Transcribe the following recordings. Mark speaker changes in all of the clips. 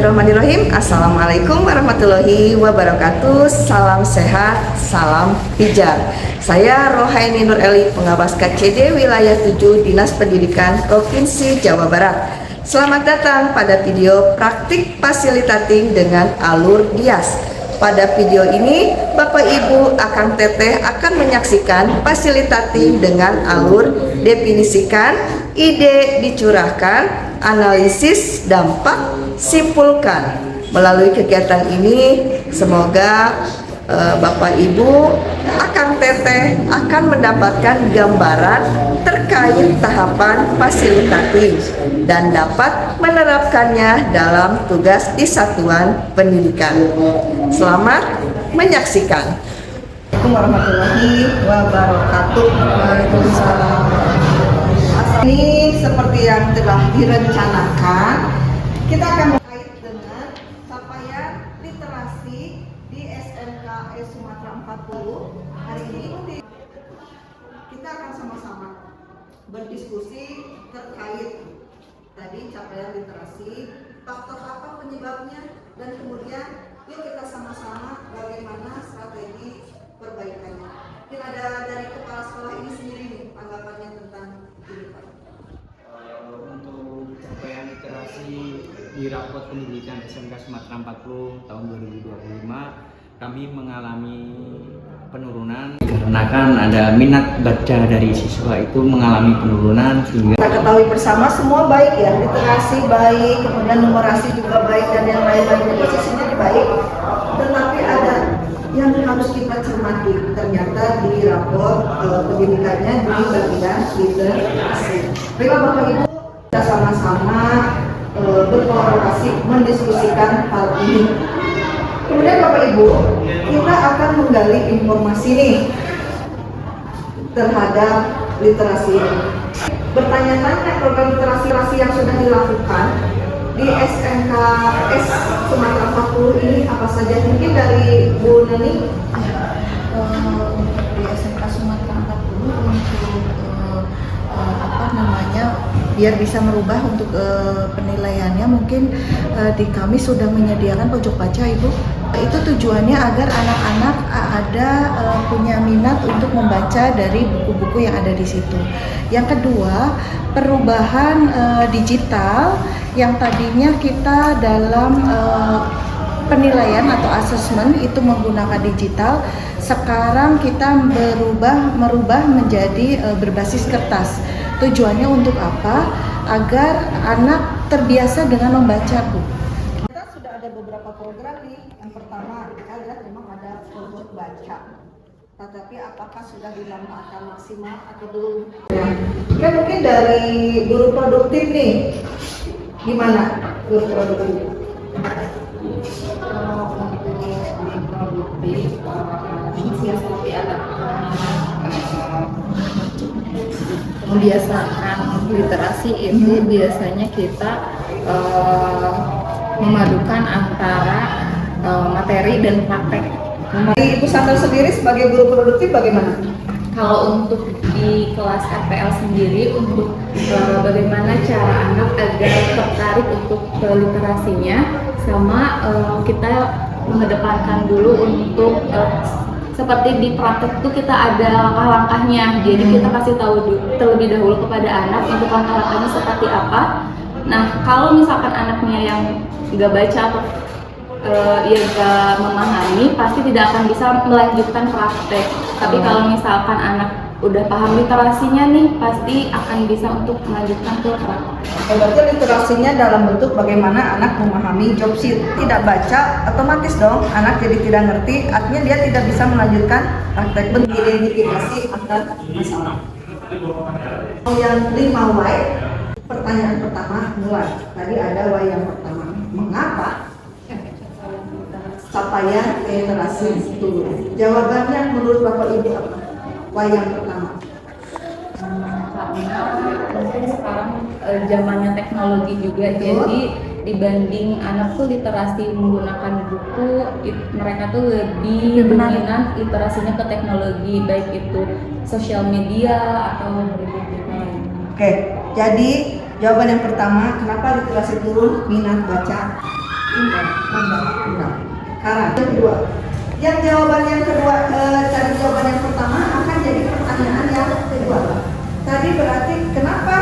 Speaker 1: Bismillahirrahmanirrahim. Assalamualaikum warahmatullahi wabarakatuh. Salam sehat, salam pijar. Saya Rohaini Nur Eli, Pengabas KCD Wilayah 7 Dinas Pendidikan Provinsi Jawa Barat. Selamat datang pada video praktik fasilitating dengan alur Dias. Pada video ini, Bapak Ibu Akang Teteh akan menyaksikan fasilitating dengan alur definisikan, ide dicurahkan, analisis dampak, simpulkan. Melalui kegiatan ini, semoga Bapak Ibu Akang Teteh akan mendapatkan gambaran terkait tahapan fasilitatif dan dapat menerapkannya dalam tugas di satuan pendidikan. Selamat menyaksikan. Assalamualaikum warahmatullahi wabarakatuh. Waalaikumsalam. Ini seperti yang telah direncanakan, kita akan berkait dengan capaian literasi di SMKS Sumatera 40. Hari ini kita akan sama-sama berdiskusi terkait tadi capaian literasi, faktor apa penyebabnya, dan kemudian yuk kita sama-sama bagaimana strategi perbaikannya. Mungkin ada dari kepala sekolah ini sendiri nih tanggapannya tentang ini, Pak.
Speaker 2: Untuk capaian literasi di rapot pendidikan SMK Sumatera 40 tahun 2025, kami mengalami penurunan karena kan ada minat baca dari siswa itu mengalami penurunan sehingga
Speaker 1: kita ketahui bersama semua baik ya, literasi baik, kemudian numerasi juga baik, dan yang lain-lainnya posisinya baik, tetapi ada yang harus kita cermati. Ternyata di rapor pendidikannya di bagian literasi. Baiklah Bapak Ibu, kita sama-sama berkolaborasi mendiskusikan hal ini. Kemudian Bapak Ibu, kita akan menggali informasi nih terhadap literasi ini. Bertanya-tanya program literasi yang sudah dilakukan di SMKS Sumatera 40 ini apa saja? Mungkin dari Bu Neni.
Speaker 3: Di SMK Sumatera 40 untuk biar bisa merubah untuk penilaiannya, mungkin di kami sudah menyediakan pojok baca, Ibu. Itu tujuannya agar anak-anak ada punya minat untuk membaca dari buku-buku yang ada di situ. Yang kedua, perubahan digital yang tadinya kita dalam penilaian atau asesmen itu menggunakan digital, sekarang kita merubah menjadi berbasis kertas. Tujuannya untuk apa? Agar anak terbiasa dengan membaca, Bu.
Speaker 1: Kita sudah ada beberapa program nih. Yang pertama, kita lihat memang ada pojok baca. Tetapi apakah sudah dilaksanakan maksimal atau belum? Ya, mungkin dari guru produktif nih. Gimana guru produktif?
Speaker 3: Kalau untuk guru produktif, mensiasati anak-anak membiasakan literasi itu biasanya kita memadukan antara materi dan praktek.
Speaker 1: Ibu Sandra sendiri sebagai guru produktif bagaimana?
Speaker 3: Kalau untuk di kelas RPL sendiri, untuk bagaimana cara anak agar tertarik untuk ke literasinya, sama kita mengedepankan dulu untuk seperti di praktek itu kita ada langkah-langkahnya. Jadi kita kasih tahu terlebih dahulu kepada anak untuk langkah-langkahnya seperti apa. Nah, kalau misalkan anaknya yang nggak baca atau ya nggak memahami, pasti tidak akan bisa melanjutkan praktek. Tapi kalau misalkan anak udah paham literasinya nih, pasti akan bisa untuk melanjutkan ke praktek.
Speaker 1: Berarti literasinya dalam bentuk bagaimana anak memahami job sheet. Tidak baca, otomatis dong anak jadi tidak ngerti, artinya dia tidak bisa melanjutkan praktek. Identifikasi akan masalah. Yang 5 Y, pertanyaan pertama mulai. Tadi ada Y yang pertama, mengapa capaian literasi turun? Jawabannya menurut Bapak Ibu apa? Y yang pertama.
Speaker 3: Karena mungkin sekarang zamannya teknologi juga, jadi dibanding anak tuh literasi menggunakan buku, mereka tuh lebih dominan literasinya ke teknologi, baik itu sosial media atau berita-berita lain.
Speaker 1: Oke, jadi jawaban yang pertama, kenapa literasi turun? Minat baca. Sekarang yang kedua, yang jawaban yang kedua dari jawaban yang pertama akan jadi pertanyaan yang kedua. Tadi berarti kenapa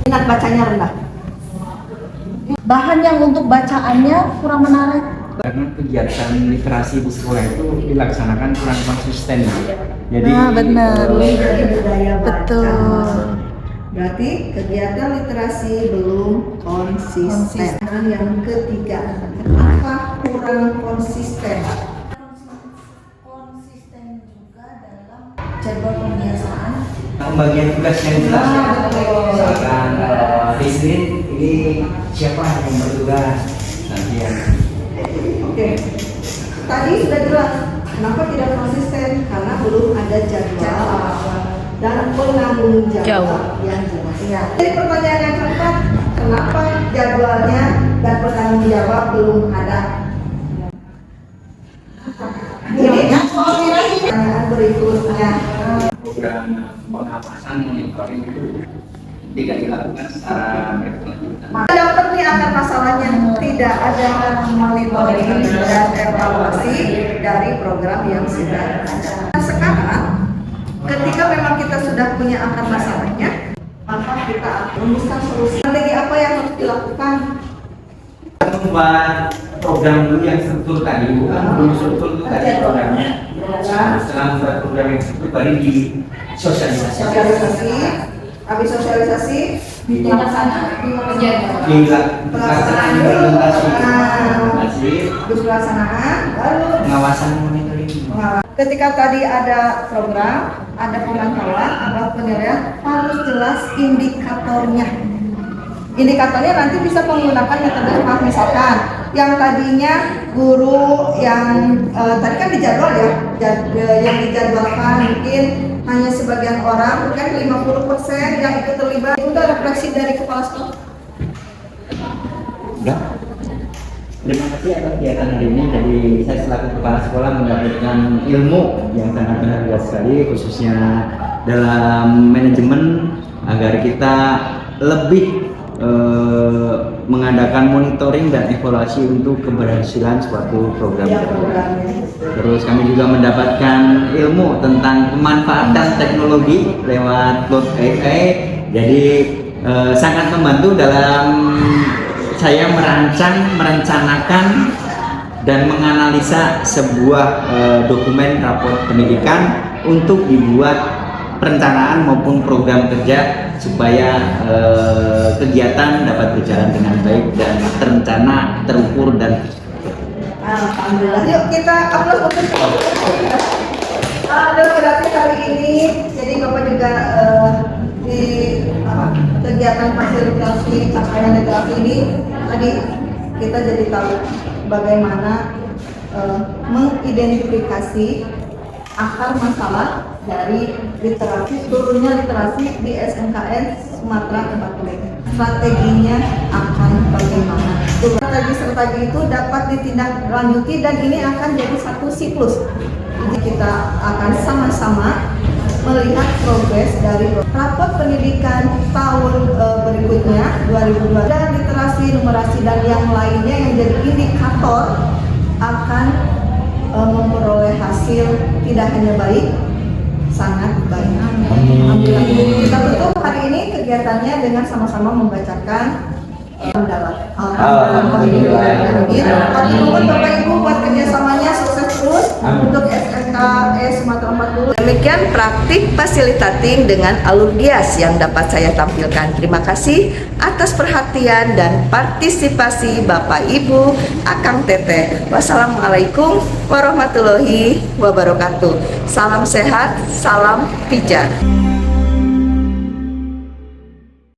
Speaker 1: minat bacanya rendah? Bahan yang untuk bacaannya kurang menarik.
Speaker 2: Karena kegiatan literasi di sekolah itu dilaksanakan kurang konsisten. Jadi
Speaker 1: benar. Jadi budaya baca.
Speaker 3: Betul.
Speaker 1: Berarti kegiatan literasi belum konsisten. Yang ketiga, apa kurang konsisten? Konsisten juga dalam jadwal pembiasaan.
Speaker 2: pembagian tugas yang jelas. Misalkan di Senin ini siapa yang bertugas nanti yang
Speaker 1: Oke. Tadi sudah jelas. Kenapa tidak konsisten? Karena belum ada jadwal dan penanggung jawab yang jelas. Ya. Jadi pertanyaan yang keempat, kenapa jadwalnya dan penanggung jawab belum ada? Ini pertanyaan berikutnya.
Speaker 2: program pengawasan monitoring itu tidak dilakukan secara berkelanjutan.
Speaker 1: Dapat nih akar masalahnya, tidak ada monitoring dan evaluasi dari program yang sudah ada. Sekarang, ketika memang kita sudah punya akar masalahnya, maka kita rumuskan solusi. Strategi apa yang harus dilakukan?
Speaker 2: Membuat program dulu yang struktur tadi, bukan belum struktur itu tadi programnya. Setelah membuat program yang struktur baru di
Speaker 1: Sosialisasi, habis sosialisasi,
Speaker 3: Pelaksanaan
Speaker 2: pelaksanaan implementasi,
Speaker 1: habis pelaksanaan, baru
Speaker 2: pengawasan monitoring.
Speaker 1: ketika tadi ada program, ada pemantauan, ada penilaian, harus jelas indikatornya. Indikatornya nanti bisa menggunakan metode cepat, misalkan yang tadinya guru yang tadi kan dijadwal ya, yang dijadwalkan mungkin hanya sebagian orang, kan 50% yang ikut terlibat. Itu ada refleksi dari kepala sekolah.
Speaker 2: Enggak. Terima kasih atas kegiatan hari ini. Jadi saya selaku kepala sekolah mendapatkan ilmu yang sangat berharga sekali, khususnya dalam manajemen agar kita lebih mengadakan monitoring dan evaluasi untuk keberhasilan suatu program.
Speaker 1: Ya, programnya.
Speaker 2: Terus kami juga mendapatkan ilmu tentang pemanfaatan teknologi lewat Cloud AI. Jadi sangat membantu dalam saya merencanakan dan menganalisa sebuah dokumen rapor pendidikan untuk dibuat perencanaan maupun program kerja supaya kegiatan dapat berjalan dengan baik dan terencana, terukur dan
Speaker 1: Alhamdulillah. Yuk kita upload untuk berarti kali ini jadi Bapak juga di kegiatan fasilitasi capaian literasi ini tadi kita jadi tahu bagaimana mengidentifikasi akar masalah dari literasi, turunnya literasi di SMKN Sumatera 40. Strateginya akan bagaimana? Strategi itu dapat ditindaklanjuti dan ini akan jadi satu siklus. Jadi kita akan sama-sama melihat progres dari rapor pendidikan tahun berikutnya 2002 dan literasi, numerasi dan yang lainnya yang jadi indikator akan memperoleh hasil tidak hanya baik, sangat baik. Alhamdulillah. Kita tutup hari ini kegiatannya dengan sama-sama membacakan hamdalah. Alhamdulillah. Kami mohon Bapak Ibu buat kerjasamanya sukses terus untuk SMKS Sumatera 40. Demikian praktik fasilitating dengan alur GIAS yang dapat saya tampilkan. Terima kasih atas perhatian dan partisipasi Bapak Ibu, Akang Teteh. Wassalamualaikum warahmatullahi wabarakatuh. Salam sehat, salam pijar.